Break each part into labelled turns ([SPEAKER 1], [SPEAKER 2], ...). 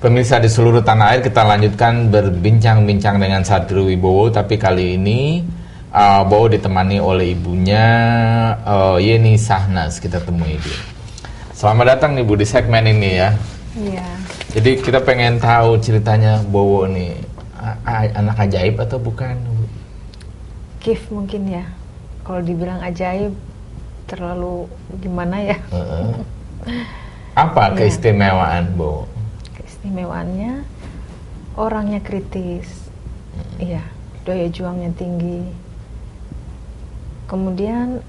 [SPEAKER 1] Pemirsa di seluruh tanah air, kita lanjutkan berbincang-bincang dengan Satrio Wibowo, tapi kali ini Bowo ditemani oleh ibunya, Yeni Sahnas. Kita temui dia. Selamat datang nih Bu di segmen ini ya.
[SPEAKER 2] Iya.
[SPEAKER 1] Jadi kita pengen tahu ceritanya Bowo nih, anak ajaib atau bukan?
[SPEAKER 2] Gift mungkin ya. Kalau dibilang ajaib terlalu gimana ya?
[SPEAKER 1] Apa keistimewaan Bowo?
[SPEAKER 2] Keistimewaannya orangnya kritis, iya, daya juangnya tinggi. Kemudian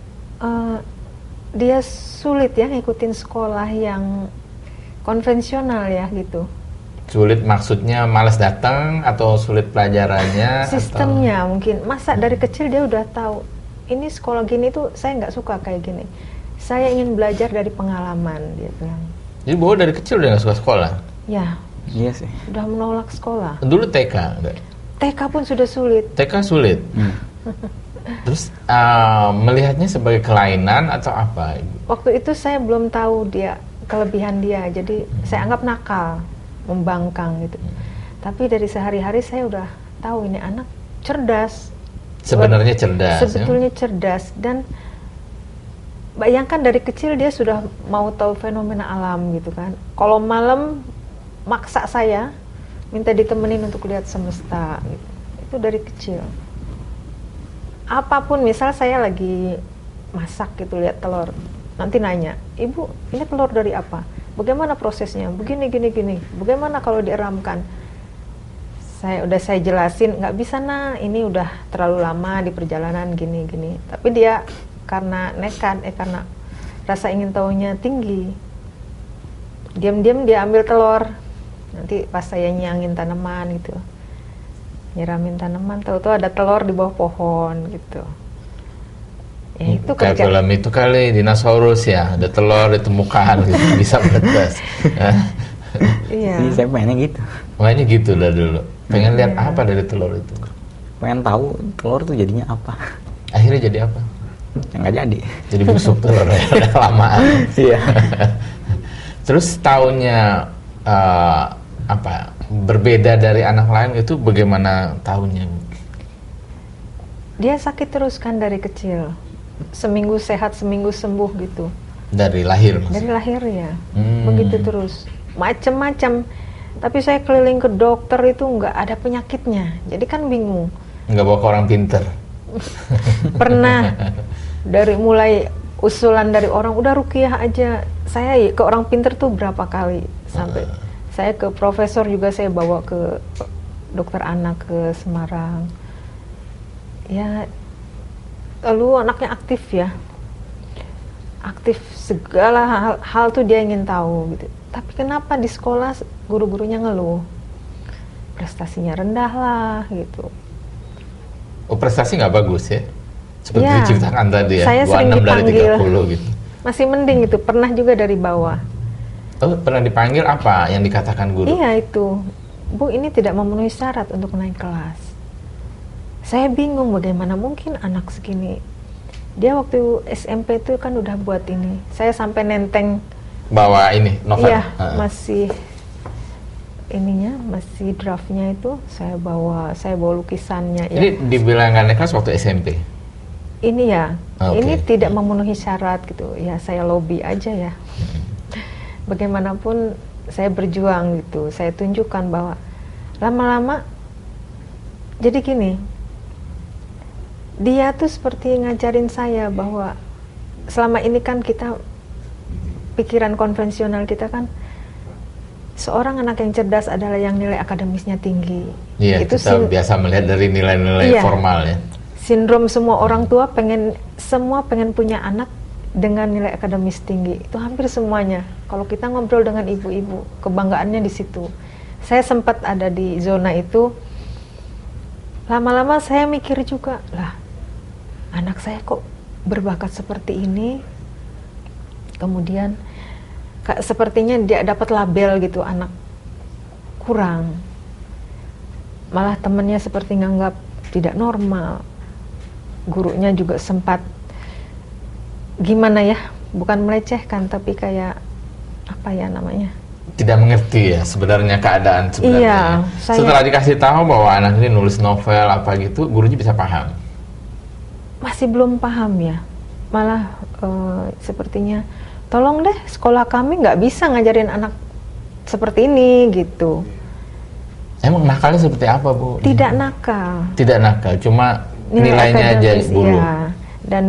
[SPEAKER 2] dia sulit ya ngikutin sekolah yang konvensional ya gitu.
[SPEAKER 1] Sulit maksudnya malas datang atau sulit pelajarannya?
[SPEAKER 2] Sistemnya atau... mungkin masa dari kecil dia udah tahu ini sekolah gini tuh saya nggak suka kayak gini. Saya ingin belajar dari pengalaman, dia bilang.
[SPEAKER 1] Jadi Bowo dari kecil udah nggak suka sekolah?
[SPEAKER 2] Ya.
[SPEAKER 3] Iya sih.
[SPEAKER 2] Udah menolak sekolah.
[SPEAKER 1] Dulu TK enggak?
[SPEAKER 2] TK pun sudah sulit.
[SPEAKER 1] TK sulit. Terus melihatnya sebagai kelainan atau apa?
[SPEAKER 2] Waktu itu saya belum tahu dia kelebihan dia, jadi saya anggap nakal, membangkang gitu. Tapi dari sehari-hari saya udah tahu ini anak cerdas.
[SPEAKER 1] Sebenarnya cerdas.
[SPEAKER 2] Sebetulnya ya? Cerdas, dan bayangkan dari kecil dia sudah mau tahu fenomena alam gitu kan. Kalau malam maksa saya minta ditemenin untuk lihat semesta gitu. Itu dari kecil. Apapun, misal saya lagi masak gitu lihat telur, nanti nanya, "Ibu, ini telur dari apa? Bagaimana prosesnya? Begini gini gini. Bagaimana kalau dieramkan?" Saya jelasin, "Nggak bisa nah, ini udah terlalu lama di perjalanan gini gini." Tapi dia karena nekat, karena rasa ingin tahunya tinggi, diam-diam dia ambil telur. Nanti pas saya nyangin tanaman gitu, nyiramin tanaman, tahu-tahu ada telur di bawah pohon gitu. Ya itu
[SPEAKER 1] kayak
[SPEAKER 2] kerja.
[SPEAKER 1] Film itu kali dinosaurus ya, ada telur ditemukan gitu, bisa menetas.
[SPEAKER 2] Iya.
[SPEAKER 3] Jadi saya pengennya gitu.
[SPEAKER 1] Makanya gitu lah dulu. Pengen lihat apa dari telur itu?
[SPEAKER 3] Pengen tahu telur tuh jadinya apa.
[SPEAKER 1] Akhirnya jadi apa?
[SPEAKER 3] Yang nggak jadi.
[SPEAKER 1] Jadi busuk telur ya, udah lamaan.
[SPEAKER 3] Iya.
[SPEAKER 1] Terus tahunnya apa berbeda dari anak lain itu bagaimana tahunnya?
[SPEAKER 2] Dia sakit terus kan dari kecil, seminggu sehat seminggu sembuh gitu.
[SPEAKER 1] Dari lahir maksudnya?
[SPEAKER 2] Dari lahir ya, begitu terus, macam-macam. Tapi saya keliling ke dokter itu nggak ada penyakitnya, jadi kan bingung.
[SPEAKER 1] Nggak bawa ke orang pinter?
[SPEAKER 2] Pernah, dari mulai usulan dari orang udah ruqyah aja. Saya ke orang pinter tuh berapa kali, sampai saya ke profesor juga, saya bawa ke dokter anak ke Semarang. Ya, lalu anaknya aktif ya, aktif segala hal tuh dia ingin tahu gitu. Tapi kenapa di sekolah guru-gurunya ngeluh, prestasinya rendah lah gitu.
[SPEAKER 1] Oh, prestasi nggak bagus ya? Seperti
[SPEAKER 2] Ya,
[SPEAKER 1] diciptakan tadi ya,
[SPEAKER 2] saya sering
[SPEAKER 1] 26 dari
[SPEAKER 2] dipanggil
[SPEAKER 1] 30 gitu.
[SPEAKER 2] Masih mending itu, pernah juga dari bawah.
[SPEAKER 1] Oh, pernah dipanggil apa yang dikatakan guru?
[SPEAKER 2] Iya itu, "Bu, ini tidak memenuhi syarat untuk naik kelas." Saya bingung bagaimana mungkin anak segini. Dia waktu SMP itu kan udah buat ini. Saya sampai nenteng.
[SPEAKER 1] Bawa ini, novel?
[SPEAKER 2] Iya, masih ininya, masih draftnya itu saya bawa lukisannya.
[SPEAKER 1] Jadi
[SPEAKER 2] ya.
[SPEAKER 1] dibilang nggak naik kelas waktu SMP?
[SPEAKER 2] Ini ya,
[SPEAKER 1] Okay.
[SPEAKER 2] ini tidak memenuhi syarat gitu. Ya saya lobby aja ya. Bagaimanapun saya berjuang gitu, saya tunjukkan bahwa lama-lama jadi gini, dia tuh seperti ngajarin saya bahwa selama ini kan kita, pikiran konvensional kita kan seorang anak yang cerdas adalah yang nilai akademisnya tinggi.
[SPEAKER 1] Iya,
[SPEAKER 2] itu
[SPEAKER 1] kita biasa melihat dari nilai-nilai formal ya.
[SPEAKER 2] Sindrom semua orang tua semua pengen punya anak dengan nilai akademis tinggi, itu hampir semuanya. Kalau kita ngobrol dengan ibu-ibu, kebanggaannya di situ. Saya sempat ada di zona itu. Lama-lama saya mikir juga, lah, anak saya kok berbakat seperti ini. Kemudian sepertinya dia dapat label gitu, anak kurang. Malah temennya seperti nganggap tidak normal. Gurunya juga sempat gimana ya, bukan melecehkan tapi kayak apa ya namanya,
[SPEAKER 1] tidak mengerti ya sebenarnya keadaan sebenarnya.
[SPEAKER 2] Iya,
[SPEAKER 1] Setelah dikasih tahu bahwa anak ini nulis novel apa gitu, gurunya bisa paham.
[SPEAKER 2] masih belum paham ya. Malah sepertinya, tolong deh sekolah kami nggak bisa ngajarin anak seperti ini gitu.
[SPEAKER 1] Emang nakalnya seperti apa, Bu?
[SPEAKER 2] Tidak nakal.
[SPEAKER 1] Tidak nakal, cuma nilainya aja
[SPEAKER 2] akademis,
[SPEAKER 1] buruk.
[SPEAKER 2] iya. Dan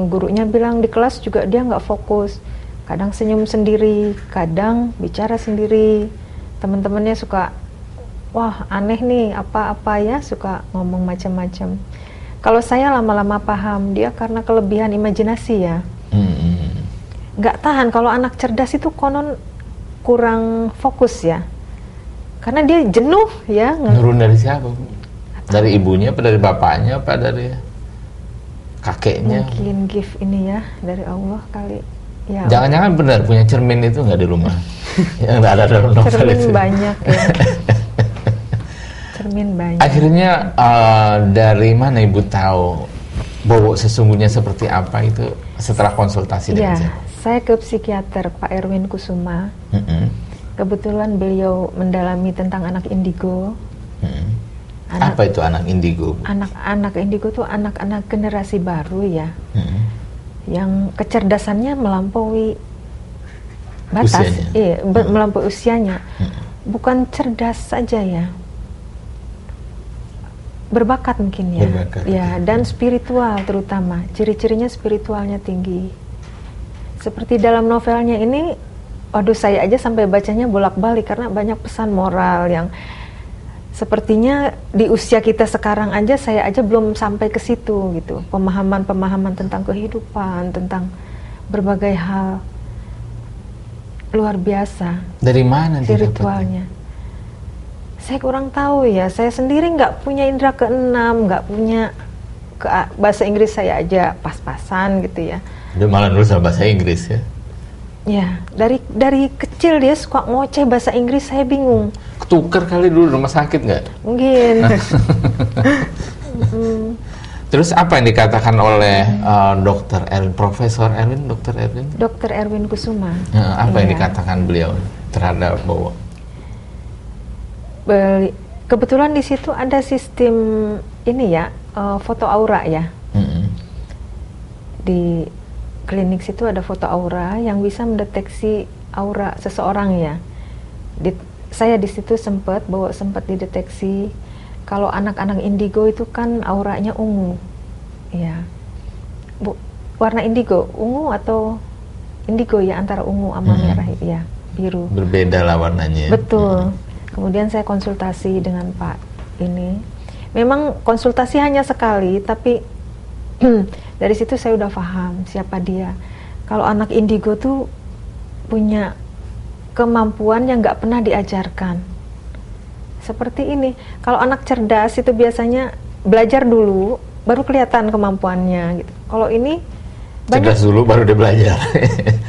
[SPEAKER 2] gurunya bilang di kelas juga dia nggak fokus. Kadang senyum sendiri, kadang bicara sendiri. Teman-temannya suka, wah aneh nih, apa-apa ya, suka ngomong macam-macam. Kalau saya lama-lama paham, dia karena kelebihan imajinasi ya. Nggak tahan, kalau anak cerdas itu konon kurang fokus ya. Karena dia jenuh ya.
[SPEAKER 1] Nurun dari siapa, Bu? Dari ibunya, apa dari bapaknya, apa dari kakeknya?
[SPEAKER 2] Mungkin gift ini ya, dari Allah kali. Ya,
[SPEAKER 1] Jangan-jangan benar punya cermin itu nggak di rumah? Yang nggak ada dalam novel
[SPEAKER 2] cermin
[SPEAKER 1] itu.
[SPEAKER 2] banyak ya. Cermin banyak.
[SPEAKER 1] Akhirnya dari mana Ibu tahu Bowo sesungguhnya seperti apa itu setelah konsultasi dengan
[SPEAKER 2] Ya,
[SPEAKER 1] siapa?
[SPEAKER 2] saya ke psikiater Pak Erwin Kusuma. Kebetulan beliau mendalami tentang anak indigo.
[SPEAKER 1] Apa itu anak indigo, Bu?
[SPEAKER 2] Anak-anak indigo tuh anak-anak generasi baru ya, yang kecerdasannya melampaui batas,
[SPEAKER 1] Usianya.
[SPEAKER 2] iya, melampaui usianya. Bukan cerdas saja ya, berbakat mungkin ya,
[SPEAKER 1] Berbakat.
[SPEAKER 2] ya, dan spiritual terutama. Ciri-cirinya spiritualnya tinggi. Seperti dalam novelnya ini, waduh saya aja sampai bacanya bolak-balik karena banyak pesan moral yang sepertinya di usia kita sekarang aja saya aja belum sampai ke situ gitu. Pemahaman-pemahaman tentang kehidupan, tentang berbagai hal luar biasa.
[SPEAKER 1] Dari mana dia
[SPEAKER 2] Spiritualnya. Saya kurang tahu ya. Saya sendiri nggak punya indera keenam, nggak punya bahasa Inggris saya aja pas-pasan gitu ya.
[SPEAKER 1] dapatnya? Dia malah nulis dalam bahasa Inggris ya.
[SPEAKER 2] Ya, dari kecil dia suka ngoceh bahasa Inggris, saya bingung.
[SPEAKER 1] Ketukar kali dulu di rumah sakit nggak?
[SPEAKER 2] Mungkin.
[SPEAKER 1] Terus apa yang dikatakan oleh Dokter Erwin, Profesor Erwin, Dokter Erwin?
[SPEAKER 2] Dr. Erwin Kusuma.
[SPEAKER 1] Apa yang
[SPEAKER 2] Iya.
[SPEAKER 1] dikatakan beliau terhadap Bowo?
[SPEAKER 2] Kebetulan di situ ada sistem ini ya, foto aura ya. Di klinik situ ada foto aura yang bisa mendeteksi aura seseorang ya. Saya di situ sempat dideteksi kalau anak-anak indigo itu kan auranya ungu, ya. Warna indigo, ungu atau indigo ya, antara ungu sama merah ya, biru.
[SPEAKER 1] Berbeda lah warnanya.
[SPEAKER 2] Betul. Kemudian saya konsultasi dengan Pak ini. Memang konsultasi hanya sekali, tapi dari situ saya udah paham siapa dia. Kalau anak indigo tuh punya kemampuan yang nggak pernah diajarkan. Seperti ini. Kalau anak cerdas itu biasanya belajar dulu, baru kelihatan kemampuannya gitu. Kalau ini
[SPEAKER 1] Cerdas dulu baru dia belajar.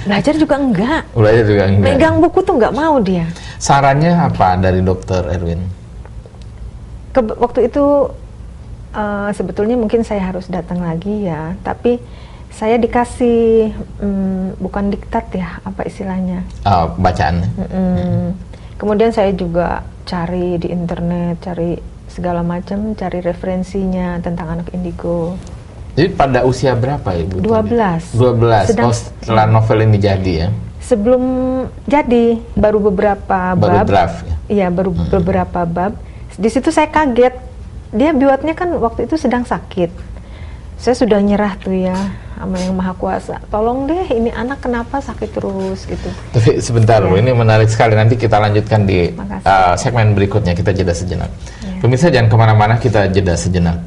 [SPEAKER 2] belajar juga enggak.
[SPEAKER 1] Belajar juga enggak.
[SPEAKER 2] Megang buku tuh nggak mau dia.
[SPEAKER 1] Sarannya apa dari Dokter Erwin?
[SPEAKER 2] Waktu itu sebetulnya mungkin saya harus datang lagi ya, tapi saya dikasih bukan diktat ya, apa istilahnya?
[SPEAKER 1] Bacaan.
[SPEAKER 2] Kemudian saya juga cari di internet, cari segala macam, cari referensinya tentang anak indigo.
[SPEAKER 1] Jadi pada usia berapa Ibu?
[SPEAKER 2] 12.
[SPEAKER 1] 12. Setelah novel ini jadi ya?
[SPEAKER 2] Sebelum jadi, baru beberapa
[SPEAKER 1] Baru
[SPEAKER 2] bab.
[SPEAKER 1] draft ya?
[SPEAKER 2] Iya, baru beberapa bab. Di situ saya kaget. Dia biwatnya kan waktu itu sedang sakit. Saya sudah nyerah tuh ya sama Yang Maha Kuasa. Tolong deh, ini anak kenapa sakit terus gitu.
[SPEAKER 1] Tapi sebentar Bu, ini menarik sekali. Nanti kita lanjutkan di
[SPEAKER 2] Makasih.
[SPEAKER 1] segmen berikutnya. Kita jeda sejenak.
[SPEAKER 2] Ya.
[SPEAKER 1] Pemirsa jangan kemana-mana, kita jeda sejenak.